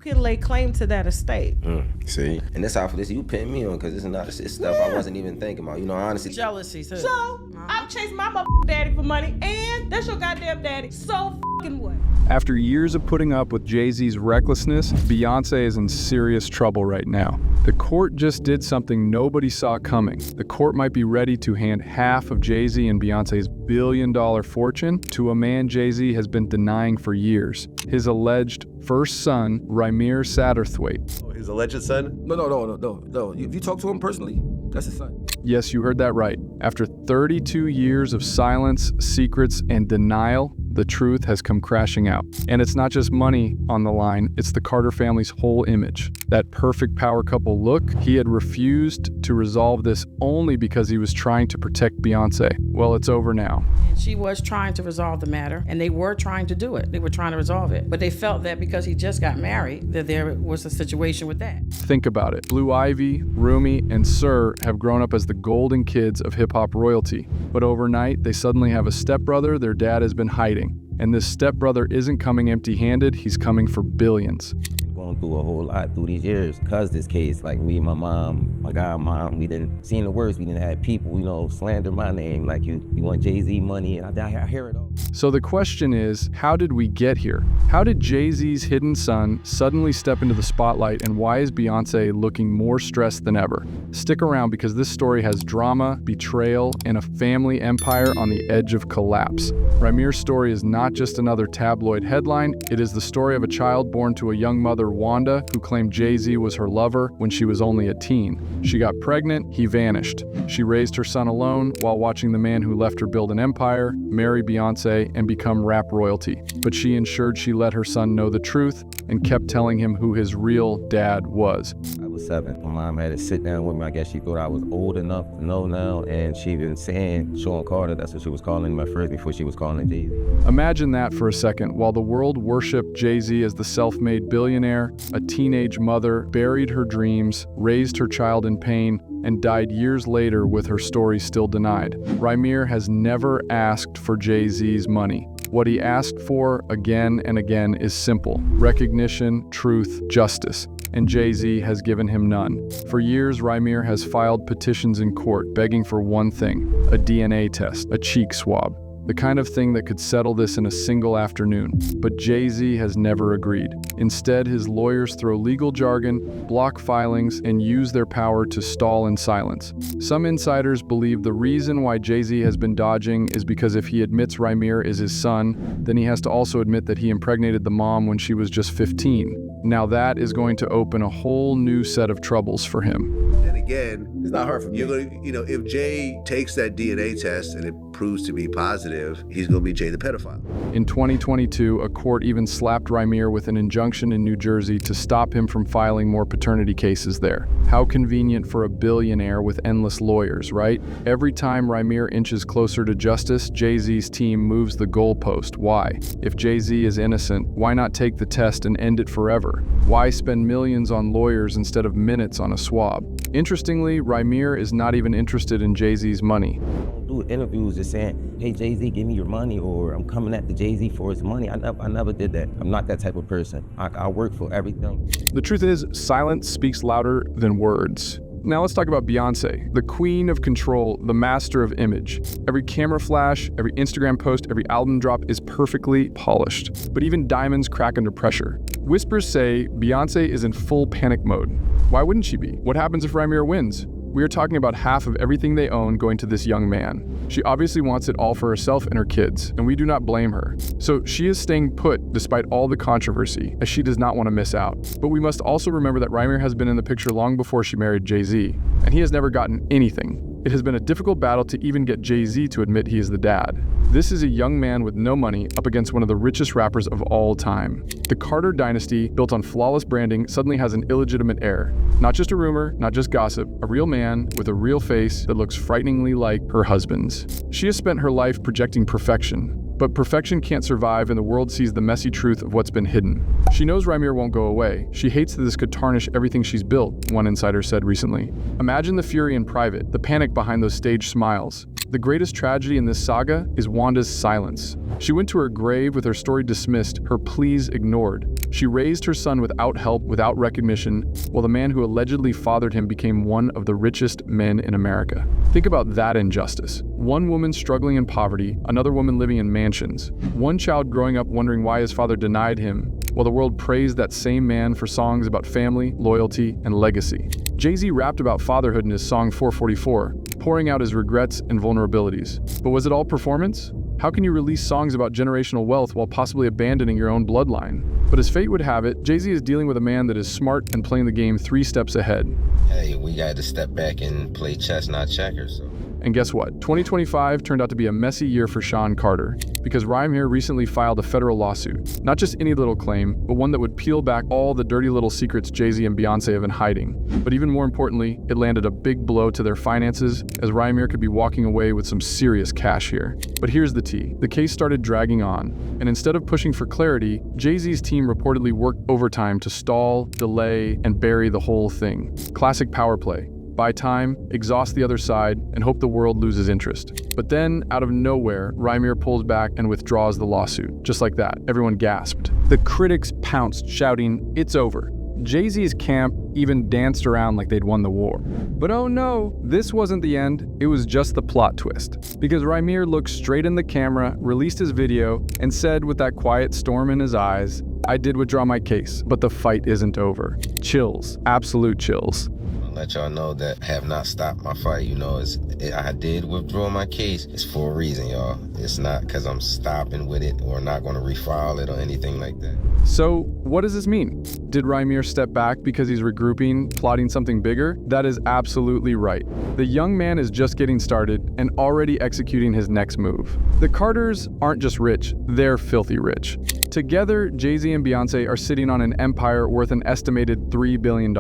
can lay claim to that estate. See? And that's how for this, you pin me on, because it's stuff I wasn't even thinking about. You know, honestly. Jealousy, too. So, I'm chasing my daddy for money, and that's your goddamn daddy. So fucking what? After years of putting up with Jay-Z's recklessness, Beyoncé is in serious trouble right now. The court just did something nobody saw coming. The court might be ready to hand half of Jay-Z and Beyoncé's billion-dollar fortune to a man Jay-Z has been denying for years. His alleged first son, Rymir Satterthwaite. Oh, his alleged son? No. If you talk to him personally, that's his son. Yes, you heard that right. After 32 years of silence, secrets, and denial, the truth has come crashing out. And it's not just money on the line, it's the Carter family's whole image. That perfect power couple look, he had refused to resolve this only because he was trying to protect Beyoncé. Well, it's over now. She was trying to resolve the matter, and they were trying to do it. They were trying to resolve it. But they felt that because he just got married, that there was a situation with that. Think about it. Blue Ivy, Rumi, and Sir have grown up as the golden kids of hip-hop royalty. But overnight, they suddenly have a stepbrother their dad has been hiding. And this stepbrother isn't coming empty-handed, he's coming for billions. Going through a whole lot through these years because this case, like me and my mom, my godmom, we didn't seen the worst. We didn't have people, slander my name, like you want Jay-Z money, and I hear it all. So the question is, how did we get here? How did Jay-Z's hidden son suddenly step into the spotlight, and why is Beyoncé looking more stressed than ever? Stick around, because this story has drama, betrayal, and a family empire on the edge of collapse. Rymir's story is not just another tabloid headline, it is the story of a child born to a young mother, Wanda, who claimed Jay-Z was her lover when she was only a teen. She got pregnant, he vanished. She raised her son alone while watching the man who left her build an empire, marry Beyoncé, and become rap royalty. But she ensured she let her son know the truth and kept telling him who his real dad was. I was 7. My mom had to sit down with me. I guess she thought I was old enough to know now, and she been saying Sean Carter, that's what she was calling me first before she was calling Jay-Z. Imagine that for a second. While the world worshipped Jay-Z as the self-made billionaire, a teenage mother buried her dreams, raised her child in pain, and died years later with her story still denied. Rymir has never asked for Jay-Z's money. What he asked for again and again is simple: recognition, truth, justice. And Jay-Z has given him none. For years, Rymir has filed petitions in court begging for one thing: a DNA test, a cheek swab. The kind of thing that could settle this in a single afternoon. But Jay-Z has never agreed. Instead, his lawyers throw legal jargon, block filings, and use their power to stall in silence. Some insiders believe the reason why Jay-Z has been dodging is because if he admits Rymir is his son, then he has to also admit that he impregnated the mom when she was just 15. Now that is going to open a whole new set of troubles for him. And again, It's not hard for me. you're gonna, if Jay takes that DNA test and it proves to be positive, he's gonna be Jay the pedophile. In 2022, a court even slapped Rymir with an injunction in New Jersey to stop him from filing more paternity cases there. How convenient for a billionaire with endless lawyers, right? Every time Rymir inches closer to justice, Jay-Z's team moves the goalpost. Why? If Jay-Z is innocent, why not take the test and end it forever? Why spend millions on lawyers instead of minutes on a swab? Interestingly, Rymir is not even interested in Jay-Z's money. Do interviews just saying, hey, Jay-Z, give me your money, or I'm coming at the Jay-Z for his money. I never did that. I'm not that type of person. I work for everything. The truth is, silence speaks louder than words. Now let's talk about Beyoncé, the queen of control, the master of image. Every camera flash, every Instagram post, every album drop is perfectly polished. But even diamonds crack under pressure. Whispers say Beyoncé is in full panic mode. Why wouldn't she be? What happens if Rymir wins? We are talking about half of everything they own going to this young man. She obviously wants it all for herself and her kids, and we do not blame her. So she is staying put despite all the controversy, as she does not want to miss out. But we must also remember that Rymir has been in the picture long before she married Jay-Z, and he has never gotten anything. It has been a difficult battle to even get Jay-Z to admit he is the dad. This is a young man with no money up against one of the richest rappers of all time. The Carter dynasty, built on flawless branding, suddenly has an illegitimate heir. Not just a rumor, not just gossip, a real man with a real face that looks frighteningly like her husband's. She has spent her life projecting perfection. But perfection can't survive, and the world sees the messy truth of what's been hidden. She knows Rymir won't go away. She hates that this could tarnish everything she's built, one insider said recently. Imagine the fury in private, the panic behind those staged smiles. The greatest tragedy in this saga is Wanda's silence. She went to her grave with her story dismissed, her pleas ignored. She raised her son without help, without recognition, while the man who allegedly fathered him became one of the richest men in America. Think about that injustice. One woman struggling in poverty, another woman living in mansions. One child growing up wondering why his father denied him, while the world praised that same man for songs about family, loyalty, and legacy. Jay-Z rapped about fatherhood in his song 444, pouring out his regrets and vulnerabilities. But was it all performance? How can you release songs about generational wealth while possibly abandoning your own bloodline? But as fate would have it, Jay-Z is dealing with a man that is smart and playing the game 3 steps ahead. Hey, we got to step back and play chess, not checkers. So. And guess what? 2025 turned out to be a messy year for Sean Carter, because Rymir recently filed a federal lawsuit. Not just any little claim, but one that would peel back all the dirty little secrets Jay-Z and Beyoncé have been hiding. But even more importantly, it landed a big blow to their finances, as Rymir could be walking away with some serious cash here. But here's the tea. The case started dragging on, and instead of pushing for clarity, Jay-Z's team reportedly worked overtime to stall, delay, and bury the whole thing. Classic power play. Buy time, exhaust the other side, and hope the world loses interest. But then, out of nowhere, Rymir pulls back and withdraws the lawsuit. Just like that, everyone gasped. The critics pounced, shouting, "It's over." Jay-Z's camp even danced around like they'd won the war. But oh no, this wasn't the end, it was just the plot twist. Because Rymir looked straight in the camera, released his video, and said with that quiet storm in his eyes, "I did withdraw my case, but the fight isn't over." Chills, absolute chills. Let y'all know that I have not stopped my fight. I did withdraw my case. It's for a reason, y'all. It's not because I'm stopping with it or not going to refile it or anything like that. So, what does this mean? Did Rymir step back because he's regrouping, plotting something bigger? That is absolutely right. The young man is just getting started and already executing his next move. The Carters aren't just rich, they're filthy rich. Together, Jay-Z and Beyoncé are sitting on an empire worth an estimated $3 billion.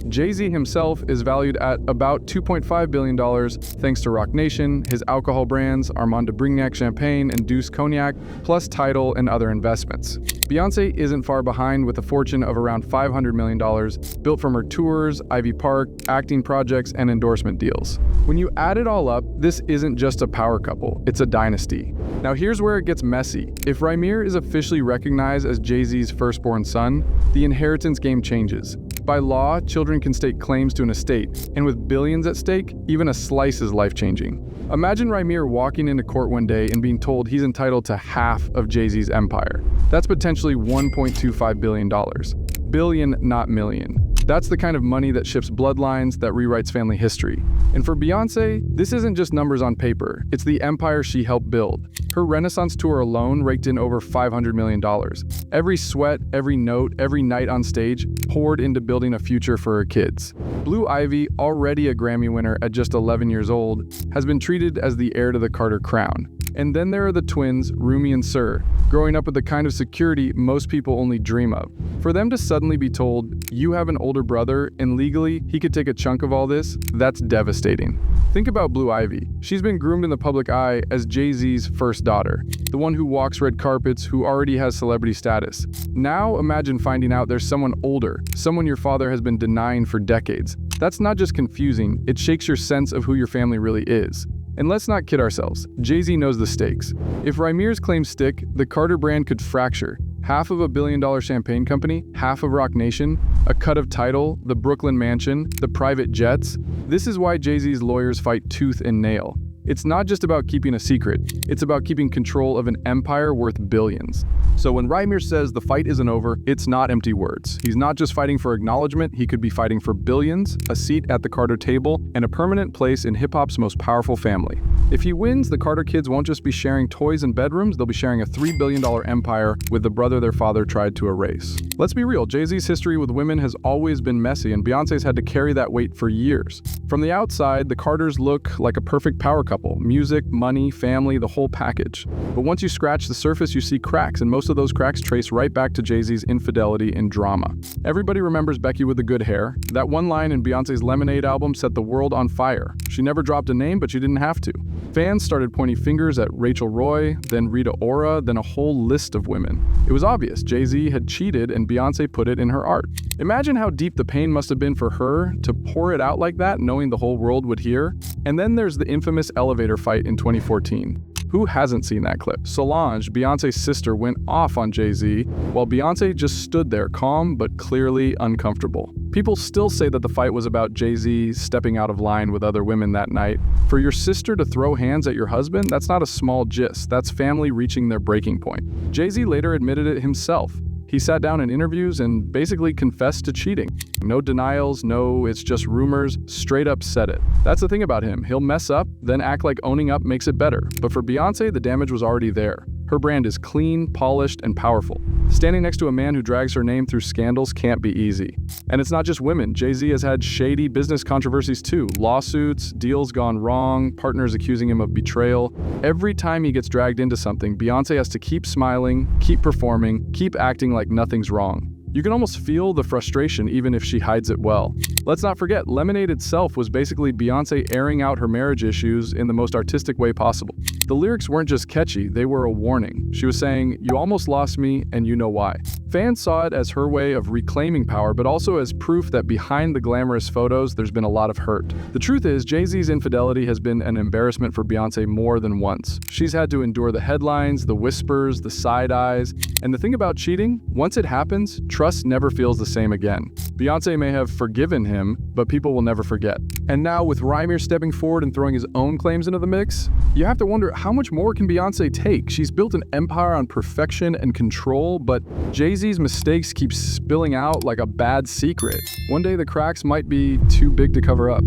Jay-Z himself is valued at about $2.5 billion thanks to Roc Nation, his alcohol brands, Armand de Brignac Champagne and Deuce Cognac, plus Tidal and other investments. Beyoncé isn't far behind with a fortune of around $500 million, built from her tours, Ivy Park, acting projects, and endorsement deals. When you add it all up, this isn't just a power couple, it's a dynasty. Now here's where it gets messy. If Rymir is officially recognized as Jay-Z's firstborn son, the inheritance game changes. By law, children can stake claims to an estate, and with billions at stake, even a slice is life-changing. Imagine Rymir walking into court one day and being told he's entitled to half of Jay-Z's empire. That's potentially $1.25 billion. Billion, not million. That's the kind of money that shifts bloodlines, that rewrites family history. And for Beyoncé, this isn't just numbers on paper, it's the empire she helped build. Her Renaissance tour alone raked in over $500 million. Every sweat, every note, every night on stage poured into building a future for her kids. Blue Ivy, already a Grammy winner at just 11 years old, has been treated as the heir to the Carter crown. And then there are the twins, Rumi and Sir, growing up with the kind of security most people only dream of. For them to suddenly be told, you have an older brother and legally he could take a chunk of all this, that's devastating. Think about Blue Ivy. She's been groomed in the public eye as Jay-Z's first daughter, the one who walks red carpets, who already has celebrity status. Now imagine finding out there's someone older, someone your father has been denying for decades. That's not just confusing, it shakes your sense of who your family really is. And let's not kid ourselves, Jay-Z knows the stakes. If Rymir's claims stick, the Carter brand could fracture. Half of $1 billion champagne company, half of Roc Nation, a cut of Tidal, the Brooklyn mansion, the private jets. This is why Jay-Z's lawyers fight tooth and nail. It's not just about keeping a secret, it's about keeping control of an empire worth billions. So when Rymir says the fight isn't over, it's not empty words. He's not just fighting for acknowledgement, he could be fighting for billions, a seat at the Carter table, and a permanent place in hip-hop's most powerful family. If he wins, the Carter kids won't just be sharing toys and bedrooms, they'll be sharing a $3 billion empire with the brother their father tried to erase. Let's be real, Jay-Z's history with women has always been messy, and Beyoncé's had to carry that weight for years. From the outside, the Carters look like a perfect power couple. Music, money, family, the whole package. But once you scratch the surface, you see cracks, and most of those cracks trace right back to Jay-Z's infidelity and drama. Everybody remembers Becky with the good hair. That one line in Beyoncé's Lemonade album set the world on fire. She never dropped a name, but she didn't have to. Fans started pointing fingers at Rachel Roy, then Rita Ora, then a whole list of women. It was obvious Jay-Z had cheated and Beyoncé put it in her art. Imagine how deep the pain must have been for her to pour it out like that, knowing the whole world would hear. And then there's the infamous elevator fight in 2014. Who hasn't seen that clip? Solange, Beyonce's sister, went off on Jay-Z, while Beyonce just stood there calm but clearly uncomfortable. People still say that the fight was about Jay-Z stepping out of line with other women that night. For your sister to throw hands at your husband, that's not a small gist. That's family reaching their breaking point. Jay-Z later admitted it himself. He sat down in interviews and basically confessed to cheating. No denials, no it's just rumors, straight up said it. That's the thing about him. He'll mess up, then act like owning up makes it better. But for Beyonce, the damage was already there. Her brand is clean, polished, and powerful. Standing next to a man who drags her name through scandals can't be easy. And it's not just women. Jay-Z has had shady business controversies too. Lawsuits, deals gone wrong, partners accusing him of betrayal. Every time he gets dragged into something, Beyonce has to keep smiling, keep performing, keep acting like nothing's wrong. You can almost feel the frustration even if she hides it well. Let's not forget, Lemonade itself was basically Beyonce airing out her marriage issues in the most artistic way possible. The lyrics weren't just catchy, they were a warning. She was saying, "You almost lost me, and you know why." Fans saw it as her way of reclaiming power, but also as proof that behind the glamorous photos, there's been a lot of hurt. The truth is, Jay-Z's infidelity has been an embarrassment for Beyonce more than once. She's had to endure the headlines, the whispers, the side eyes. And the thing about cheating, once it happens, trust never feels the same again. Beyonce may have forgiven him, but people will never forget. And now with Rymir stepping forward and throwing his own claims into the mix, you have to wonder, how much more can Beyonce take? She's built an empire on perfection and control, but Jay-Z's mistakes keep spilling out like a bad secret. One day the cracks might be too big to cover up.